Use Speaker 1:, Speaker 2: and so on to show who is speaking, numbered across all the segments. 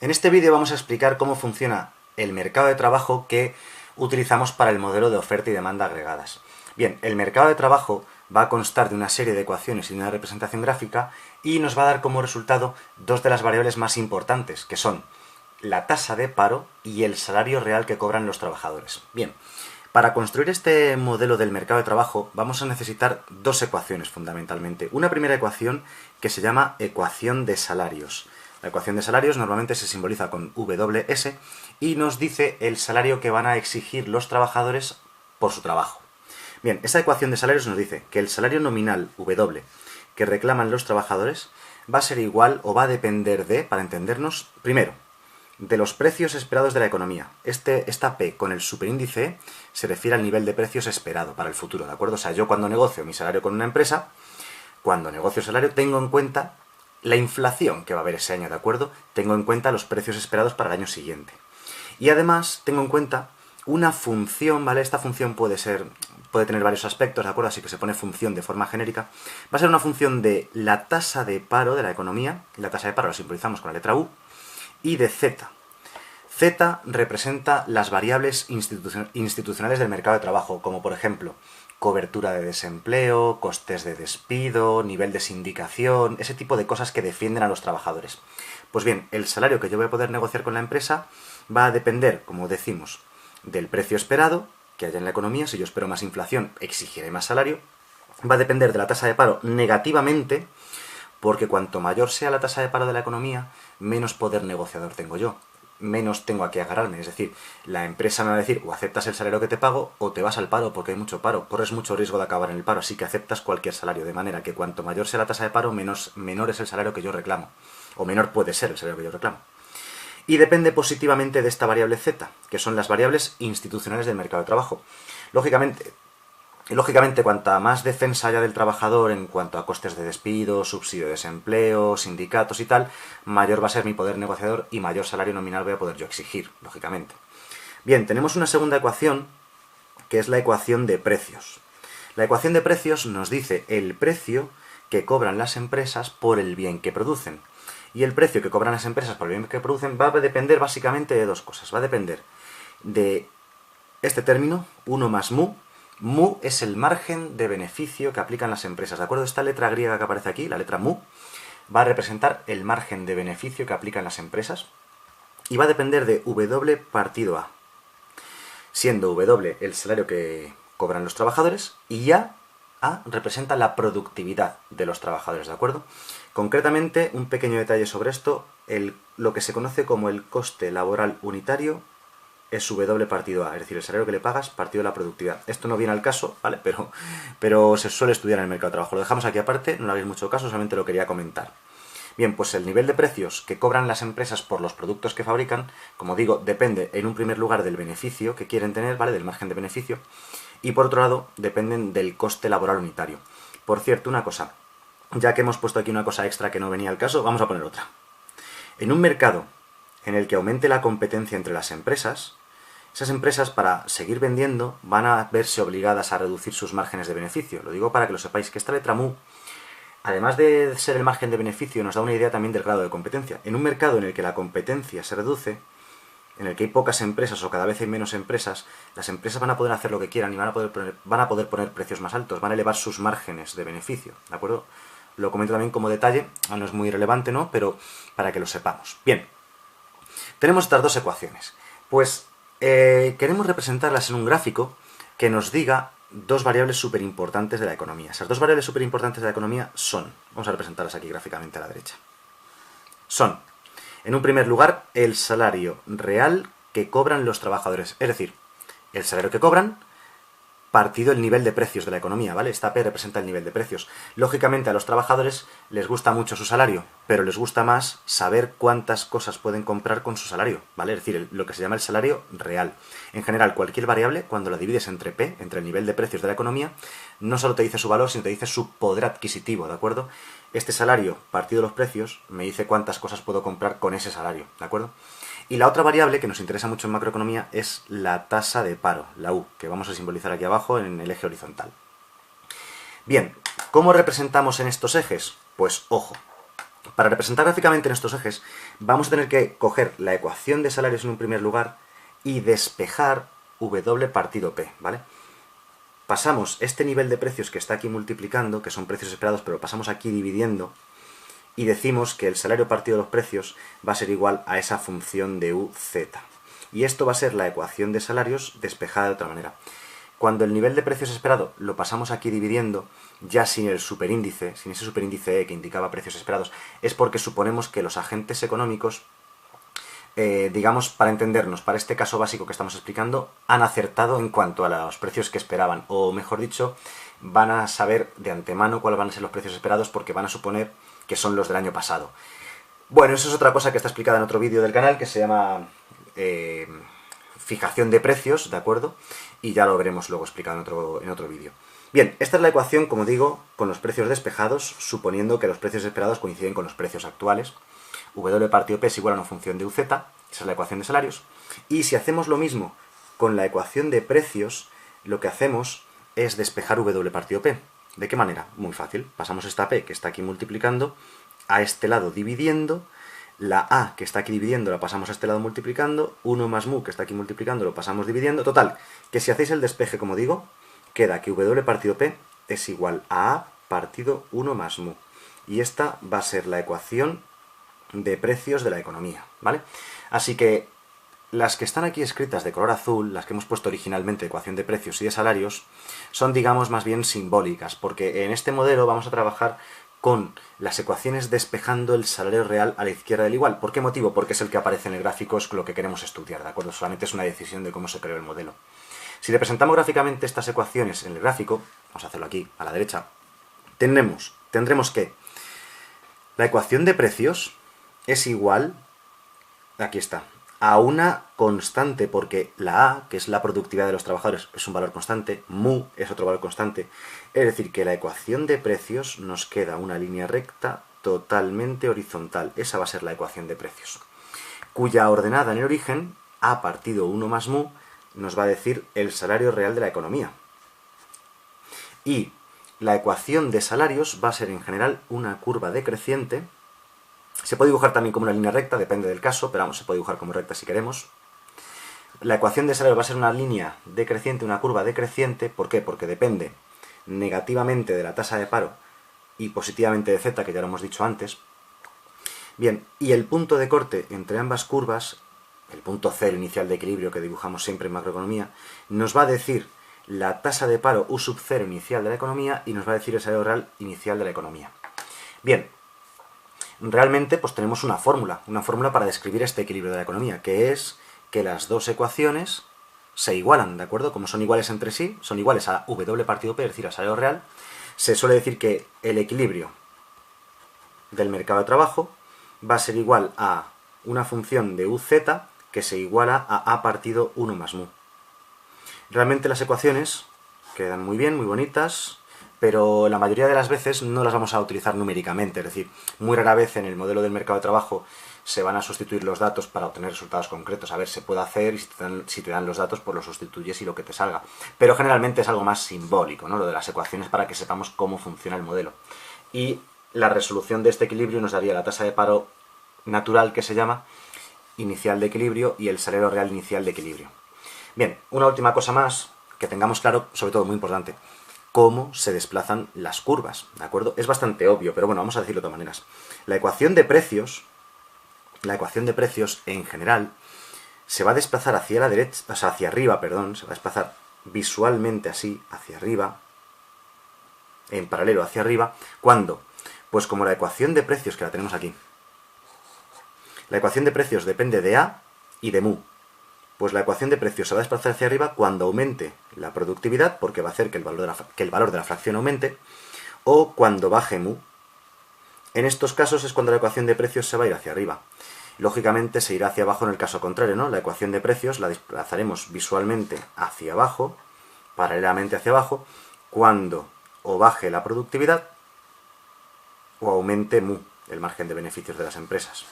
Speaker 1: En este vídeo vamos a explicar cómo funciona el mercado de trabajo que utilizamos para el modelo de oferta y demanda agregadas. Bien, el mercado de trabajo va a constar de una serie de ecuaciones y de una representación gráfica y nos va a dar como resultado dos de las variables más importantes, que son la tasa de paro y el salario real que cobran los trabajadores. Bien, para construir este modelo del mercado de trabajo vamos a necesitar dos ecuaciones fundamentalmente. Una primera ecuación que se llama ecuación de salarios. La ecuación de salarios normalmente se simboliza con WS y nos dice el salario que van a exigir los trabajadores por su trabajo. Bien, esa ecuación de salarios nos dice que el salario nominal W que reclaman los trabajadores va a ser igual o va a depender de, para entendernos, primero, de los precios esperados de la economía. Esta P con el superíndice E se refiere al nivel de precios esperado para el futuro, ¿de acuerdo? O sea, yo cuando negocio mi salario con una empresa, cuando negocio salario tengo en cuenta la inflación que va a haber ese año, ¿de acuerdo? Tengo en cuenta los precios esperados para el año siguiente. Y además tengo en cuenta una función, ¿vale? Esta función puede tener varios aspectos, ¿de acuerdo? Así que se pone función de forma genérica. Va a ser una función de la tasa de paro de la economía, y la tasa de paro la simbolizamos con la letra U, y de Z. Z representa las variables institucionales del mercado de trabajo, como por ejemplo cobertura de desempleo, costes de despido, nivel de sindicación, ese tipo de cosas que defienden a los trabajadores. Pues bien, el salario que yo voy a poder negociar con la empresa va a depender, como decimos, del precio esperado que haya en la economía. Si yo espero más inflación, exigiré más salario. Va a depender de la tasa de paro negativamente, porque cuanto mayor sea la tasa de paro de la economía, menos poder negociador tengo yo, menos tengo a qué agarrarme. Es decir, la empresa me va a decir, o aceptas el salario que te pago, o te vas al paro porque hay mucho paro, corres mucho riesgo de acabar en el paro, así que aceptas cualquier salario, de manera que cuanto mayor sea la tasa de paro, menor es el salario que yo reclamo, o menor puede ser el salario que yo reclamo. Y depende positivamente de esta variable Z, que son las variables institucionales del mercado de trabajo. Lógicamente, cuanta más defensa haya del trabajador en cuanto a costes de despido, subsidio de desempleo, sindicatos y tal, mayor va a ser mi poder negociador y mayor salario nominal voy a poder yo exigir, lógicamente. Bien, tenemos una segunda ecuación, que es la ecuación de precios. La ecuación de precios nos dice el precio que cobran las empresas por el bien que producen. Y el precio que cobran las empresas por el bien que producen va a depender básicamente de dos cosas. Va a depender de este término, 1 más mu. Mu es el margen de beneficio que aplican las empresas, ¿de acuerdo? Esta letra griega que aparece aquí, la letra mu, va a representar el margen de beneficio que aplican las empresas y va a depender de W partido A, siendo W el salario que cobran los trabajadores y A representa la productividad de los trabajadores, ¿de acuerdo? Concretamente, un pequeño detalle sobre esto, lo que se conoce como el coste laboral unitario es W partido A, es decir, el salario que le pagas partido de la productividad. Esto no viene al caso, ¿vale? Pero se suele estudiar en el mercado de trabajo. Lo dejamos aquí aparte, no le hagáis mucho caso, solamente lo quería comentar. Bien, pues el nivel de precios que cobran las empresas por los productos que fabrican, como digo, depende en un primer lugar del beneficio que quieren tener, ¿vale? Del margen de beneficio. Y por otro lado, dependen del coste laboral unitario. Por cierto, una cosa, ya que hemos puesto aquí una cosa extra que no venía al caso, vamos a poner otra. En un mercado en el que aumente la competencia entre las empresas, esas empresas, para seguir vendiendo, van a verse obligadas a reducir sus márgenes de beneficio. Lo digo para que lo sepáis, que esta letra mu, además de ser el margen de beneficio, nos da una idea también del grado de competencia. En un mercado en el que la competencia se reduce, en el que hay pocas empresas o cada vez hay menos empresas, las empresas van a poder hacer lo que quieran y van a poder poner precios más altos, van a elevar sus márgenes de beneficio, ¿de acuerdo? Lo comento también como detalle, no es muy relevante, ¿no? Pero para que lo sepamos. Bien, tenemos estas dos ecuaciones. Pues queremos representarlas en un gráfico que nos diga dos variables súper importantes de la economía. Esas dos variables súper importantes de la economía son, vamos a representarlas aquí gráficamente a la derecha, son, en un primer lugar, el salario real que cobran los trabajadores, es decir, el salario que cobran partido el nivel de precios de la economía, ¿vale? Esta P representa el nivel de precios. Lógicamente a los trabajadores les gusta mucho su salario, pero les gusta más saber cuántas cosas pueden comprar con su salario, ¿vale? Es decir, lo que se llama el salario real. En general, cualquier variable, cuando la divides entre P, entre el nivel de precios de la economía, no solo te dice su valor, sino te dice su poder adquisitivo, ¿de acuerdo? Este salario, partido de los precios, me dice cuántas cosas puedo comprar con ese salario, ¿de acuerdo? Y la otra variable que nos interesa mucho en macroeconomía es la tasa de paro, la U, que vamos a simbolizar aquí abajo en el eje horizontal. Bien, ¿cómo representamos en estos ejes? Pues ojo, Para representar gráficamente en estos ejes, vamos a tener que coger la ecuación de salarios en un primer lugar y despejar W partido P, ¿vale? Pasamos este nivel de precios que está aquí multiplicando, que son precios esperados, pero lo pasamos aquí dividiendo, y decimos que el salario partido de los precios va a ser igual a esa función de UZ. Y esto va a ser la ecuación de salarios despejada de otra manera. Cuando el nivel de precios esperado lo pasamos aquí dividiendo, ya sin el superíndice, sin ese superíndice E que indicaba precios esperados, es porque suponemos que los agentes económicos, digamos, para entendernos, para este caso básico que estamos explicando, han acertado en cuanto a los precios que esperaban, o mejor dicho, van a saber de antemano cuáles van a ser los precios esperados porque van a suponer que son los del año pasado. Bueno, eso es otra cosa que está explicada en otro vídeo del canal que se llama fijación de precios, ¿de acuerdo? Y ya lo veremos luego explicado en otro vídeo. Bien, esta es la ecuación, como digo, con los precios despejados, suponiendo que los precios esperados coinciden con los precios actuales. W partido P es igual a una función de UZ, esa es la ecuación de salarios. Y si hacemos lo mismo con la ecuación de precios, lo que hacemos es despejar W partido P. ¿De qué manera? Muy fácil. Pasamos esta P que está aquí multiplicando a este lado dividiendo, la A que está aquí dividiendo la pasamos a este lado multiplicando, 1 más mu que está aquí multiplicando lo pasamos dividiendo. Total, que si hacéis el despeje como digo, queda que W partido P es igual a A partido 1 más mu. Y esta va a ser la ecuación de precios de la economía, ¿vale? Así que las que están aquí escritas de color azul, las que hemos puesto originalmente de ecuación de precios y de salarios, son, digamos, más bien simbólicas, porque en este modelo vamos a trabajar con las ecuaciones despejando el salario real a la izquierda del igual. ¿Por qué motivo? Porque es el que aparece en el gráfico, es lo que queremos estudiar, ¿de acuerdo? Solamente es una decisión de cómo se creó el modelo. Si representamos gráficamente estas ecuaciones en el gráfico, vamos a hacerlo aquí, a la derecha, tendremos que la ecuación de precios es igual, aquí está, a una constante, porque la A, que es la productividad de los trabajadores, es un valor constante, mu es otro valor constante, es decir, que la ecuación de precios nos queda una línea recta totalmente horizontal. Esa va a ser la ecuación de precios, cuya ordenada en el origen, A partido 1 más mu, nos va a decir el salario real de la economía. Y la ecuación de salarios va a ser en general una curva decreciente. Se puede dibujar también como una línea recta, depende del caso, pero vamos, se puede dibujar como recta si queremos. La ecuación de salario va a ser una línea decreciente, una curva decreciente. ¿Por qué? Porque depende negativamente de la tasa de paro y positivamente de Z, que ya lo hemos dicho antes. Bien, y el punto de corte entre ambas curvas, el punto cero inicial de equilibrio que dibujamos siempre en macroeconomía, nos va a decir la tasa de paro U sub 0 inicial de la economía y nos va a decir el salario real inicial de la economía. Bien, realmente pues tenemos una fórmula para describir este equilibrio de la economía, que es que las dos ecuaciones se igualan, ¿de acuerdo? Como son iguales entre sí, son iguales a W partido P, es decir, al salario real, se suele decir que el equilibrio del mercado de trabajo va a ser igual a una función de UZ que se iguala a A partido 1 más mu. Realmente las ecuaciones quedan muy bien, muy bonitas, pero la mayoría de las veces no las vamos a utilizar numéricamente, es decir, muy rara vez en el modelo del mercado de trabajo se van a sustituir los datos para obtener resultados concretos. A ver, se puede hacer y si te dan los datos, pues los sustituyes y lo que te salga. Pero generalmente es algo más simbólico, ¿no? Lo de las ecuaciones para que sepamos cómo funciona el modelo. Y la resolución de este equilibrio nos daría la tasa de paro natural, que se llama, inicial de equilibrio, y el salario real inicial de equilibrio. Bien, una última cosa más, que tengamos claro, sobre todo muy importante, cómo se desplazan las curvas, ¿de acuerdo? Es bastante obvio, pero bueno, vamos a decirlo de todas maneras. La ecuación de precios en general se va a desplazar hacia la derecha, o sea, hacia arriba, perdón, se va a desplazar visualmente así, hacia arriba, en paralelo hacia arriba. ¿Cuándo? Pues como la ecuación de precios, que la tenemos aquí. La ecuación de precios depende de A y de mu. Pues la ecuación de precios se va a desplazar hacia arriba cuando aumente la productividad, porque va a hacer que el valor de la fracción aumente, o cuando baje mu. En estos casos es cuando la ecuación de precios se va a ir hacia arriba. Lógicamente se irá hacia abajo en el caso contrario, ¿no? La ecuación de precios la desplazaremos visualmente hacia abajo, paralelamente hacia abajo, cuando o baje la productividad o aumente mu, el margen de beneficios de las empresas.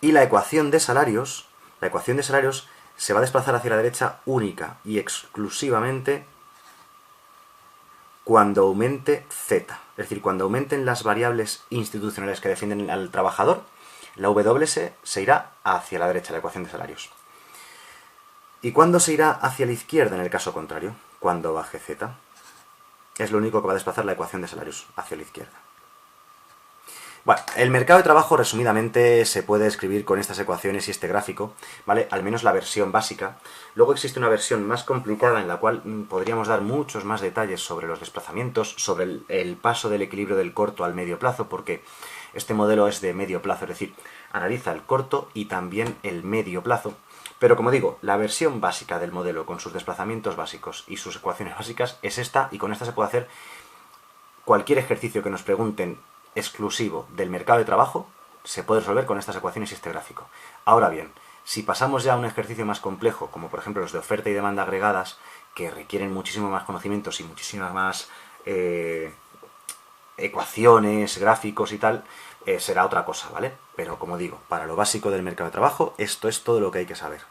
Speaker 1: Y la ecuación de salarios se va a desplazar hacia la derecha única y exclusivamente cuando aumente Z. Es decir, cuando aumenten las variables institucionales que defienden al trabajador, la WS se irá hacia la derecha, la ecuación de salarios. ¿Y cuándo se irá hacia la izquierda en el caso contrario? Cuando baje Z. Es lo único que va a desplazar la ecuación de salarios hacia la izquierda. Bueno, el mercado de trabajo resumidamente se puede escribir con estas ecuaciones y este gráfico, ¿vale? Al menos la versión básica. Luego existe una versión más complicada en la cual podríamos dar muchos más detalles sobre los desplazamientos, sobre el paso del equilibrio del corto al medio plazo, porque este modelo es de medio plazo, es decir, analiza el corto y también el medio plazo. Pero como digo, la versión básica del modelo con sus desplazamientos básicos y sus ecuaciones básicas es esta, y con esta se puede hacer cualquier ejercicio que nos pregunten exclusivo del mercado de trabajo, se puede resolver con estas ecuaciones y este gráfico. Ahora bien, si pasamos ya a un ejercicio más complejo, como por ejemplo los de oferta y demanda agregadas, que requieren muchísimo más conocimientos y muchísimas más ecuaciones, gráficos y tal, será otra cosa, ¿vale? Pero como digo, para lo básico del mercado de trabajo, esto es todo lo que hay que saber.